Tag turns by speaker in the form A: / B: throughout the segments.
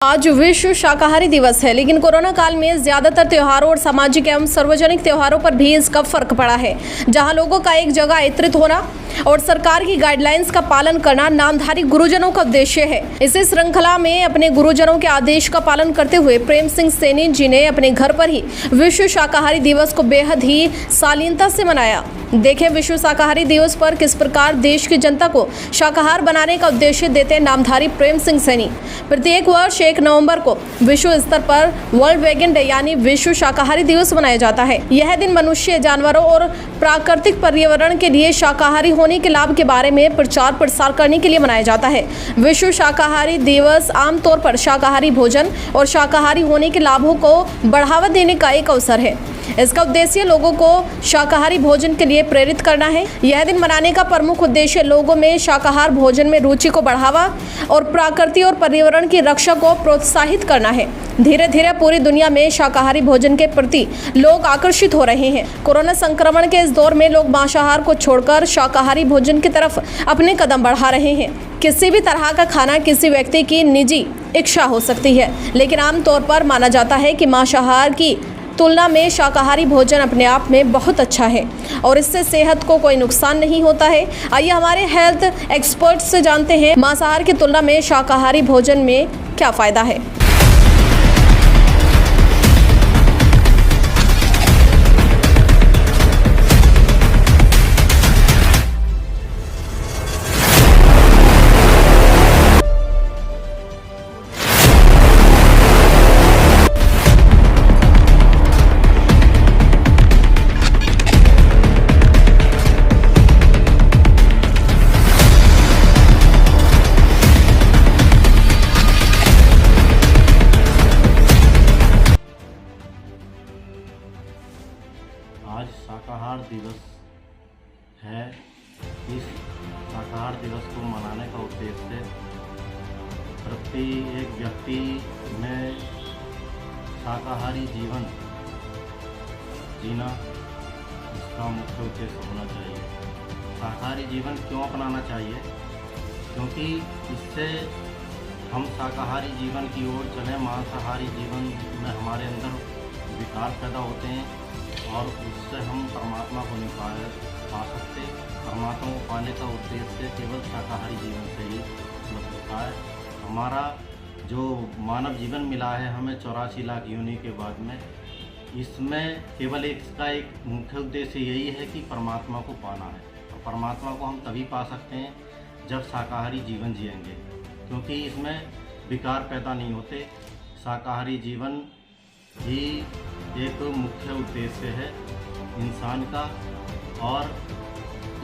A: आज विश्व शाकाहारी दिवस है, लेकिन कोरोना काल में ज्यादातर त्योहारों और सामाजिक एवं सार्वजनिक त्योहारों पर भी इसका फर्क पड़ा है। जहां लोगों का एक जगह एकत्रित होना और सरकार की गाइडलाइंस का पालन करना नामधारी गुरुजनों का उद्देश्य है। इसी श्रृंखला में अपने गुरुजनों के आदेश का पालन करते हुए प्रेम सिंह सैनी जी ने अपने घर पर ही विश्व शाकाहारी दिवस को बेहद ही शालीनता से मनाया। देखें विश्व शाकाहारी दिवस पर किस प्रकार देश की जनता को शाकाहार बनाने का उद्देश्य देते नामधारी प्रेम सिंह सैनी। प्रत्येक वर्ष 1 नवंबर को विश्व स्तर पर वर्ल्ड वेगन डे यानी विश्व शाकाहारी दिवस मनाया जाता है। यह दिन मनुष्य, जानवरों और प्राकृतिक पर्यावरण के लिए शाकाहारी होने के लाभ के बारे में प्रचार प्रसार करने के लिए मनाया जाता है। विश्व शाकाहारी दिवस आमतौर पर शाकाहारी भोजन और शाकाहारी होने के लाभों को बढ़ावा देने का एक अवसर है। इसका उद्देश्य लोगों को शाकाहारी भोजन के लिए प्रेरित करना है। यह दिन मनाने का प्रमुख उद्देश्य लोगों में शाकाहार भोजन में रुचि को बढ़ावा और प्रकृति और पर्यावरण की रक्षा को प्रोत्साहित करना है। धीरे धीरे पूरी दुनिया में शाकाहारी भोजन के प्रति लोग आकर्षित हो रहे हैं। कोरोना संक्रमण के इस दौर में लोग मांसाहार को छोड़कर शाकाहारी भोजन की तरफ अपने कदम बढ़ा रहे हैं। किसी भी तरह का खाना किसी व्यक्ति की निजी इच्छा हो सकती है, लेकिन आमतौर पर माना जाता है कि मांसाहार की तुलना में शाकाहारी भोजन अपने आप में बहुत अच्छा है और इससे सेहत को कोई नुकसान नहीं होता है। आइए हमारे हेल्थ एक्सपर्ट से जानते हैं मांसाहार की तुलना में शाकाहारी भोजन में क्या फ़ायदा है।
B: आज शाकाहार दिवस है। इस शाकाहार दिवस को मनाने का उद्देश्य प्रति एक व्यक्ति में शाकाहारी जीवन जीना इसका मुख्य उद्देश्य होना चाहिए। शाकाहारी जीवन क्यों अपनाना चाहिए? क्योंकि इससे हम शाकाहारी जीवन की ओर चलें। मांसाहारी जीवन में हमारे अंदर विकार पैदा होते हैं और उससे हम परमात्मा को नहीं पा सकते। परमात्मा को पाने का उद्देश्य केवल शाकाहारी जीवन से ही उपलब्ध होता है। हमारा जो मानव जीवन मिला है हमें 84 लाख योनि के बाद में, इसमें केवल इसका एक मुख्य उद्देश्य यही है कि परमात्मा को पाना है। और परमात्मा को हम तभी पा सकते हैं जब शाकाहारी जीवन जिएंगे, क्योंकि इसमें विकार पैदा नहीं होते। शाकाहारी जीवन ही एक मुख्य उद्देश्य है इंसान का। और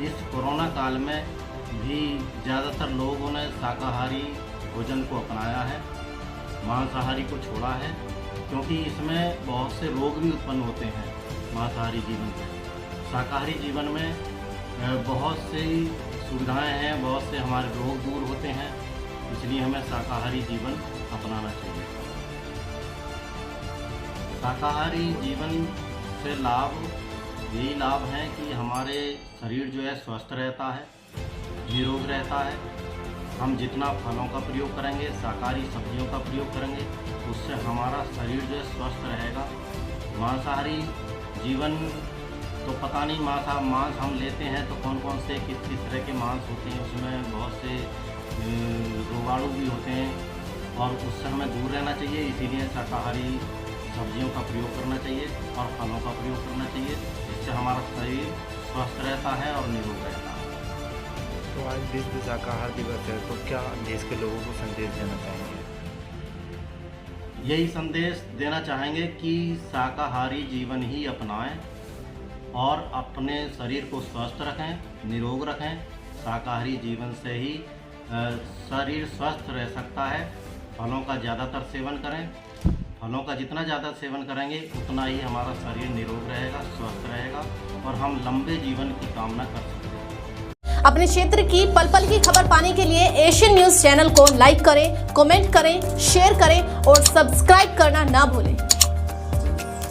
B: इस कोरोना काल में भी ज़्यादातर लोगों ने शाकाहारी भोजन को अपनाया है, मांसाहारी को छोड़ा है, क्योंकि इसमें बहुत से रोग भी उत्पन्न होते हैं मांसाहारी जीवन से। शाकाहारी जीवन में बहुत सी सुविधाएं हैं, बहुत से हमारे रोग दूर होते हैं, इसलिए हमें शाकाहारी जीवन अपनाना चाहिए। शाकाहारी जीवन से लाभ यही लाभ हैं कि हमारे शरीर जो है स्वस्थ रहता है, निरोग रहता है। हम जितना फलों का प्रयोग करेंगे, शाकाहारी सब्जियों का प्रयोग करेंगे, उससे हमारा शरीर जो है स्वस्थ रहेगा। मांसाहारी जीवन तो पता नहीं, मांस हम लेते हैं तो कौन कौन से किस किस तरह के मांस होते हैं, उसमें बहुत से रोगाणु भी होते हैं और उससे हमें दूर रहना चाहिए। इसीलिए शाकाहारी सब्जियों का प्रयोग करना चाहिए और फलों का प्रयोग करना चाहिए, जिससे हमारा शरीर स्वस्थ रहता है और निरोग रहता है।
C: तो आज विश्व शाकाहार दिवस है, तो क्या देश के लोगों को संदेश देना चाहेंगे?
B: यही संदेश देना चाहेंगे कि शाकाहारी जीवन ही अपनाएं और अपने शरीर को स्वस्थ रखें, निरोग रखें। शाकाहारी जीवन से ही शरीर स्वस्थ रह सकता है। फलों का ज़्यादातर सेवन करें। फलों का जितना ज़्यादा सेवन करेंगे उतना ही हमारा शरीर निरोग रहेगा, स्वस्थ रहेगा और हम लंबे जीवन की कामना कर सकते हैं।
A: अपने क्षेत्र की पल पल की खबर पाने के लिए एशियन न्यूज़ चैनल को लाइक करें, कमेंट करें, शेयर करें और सब्सक्राइब करना ना भूलें।